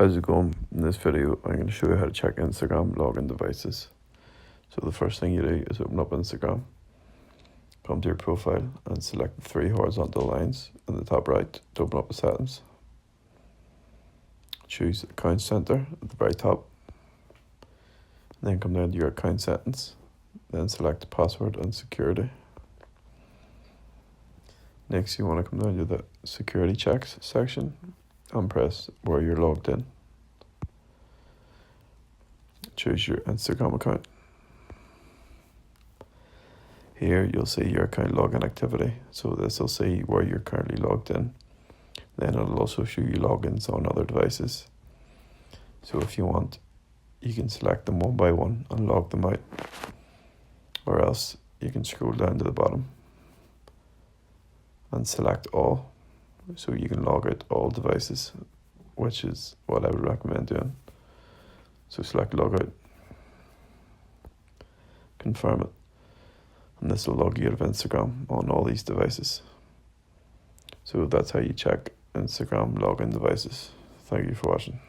How's it going? In this video, I'm going to show you how to check Instagram login devices. So the first thing you do is open up Instagram, come to your profile and select the three horizontal lines in the top right to open up the settings. Choose Account Center at the very top. Then come down to your account settings. Then select password and security. Next, you want to come down to the security checks section and press where you're logged in. Choose your Instagram account. Here you'll see your account login activity. So this will see where you're currently logged in. Then it'll also show you logins on other devices. So if you want, you can select them one by one and log them out. Or else you can scroll down to the bottom and select all. So you can log out all devices, which is what I would recommend doing. So select logout, confirm it, and this will log you out of Instagram on all these devices. So that's how you check Instagram login devices. Thank you for watching.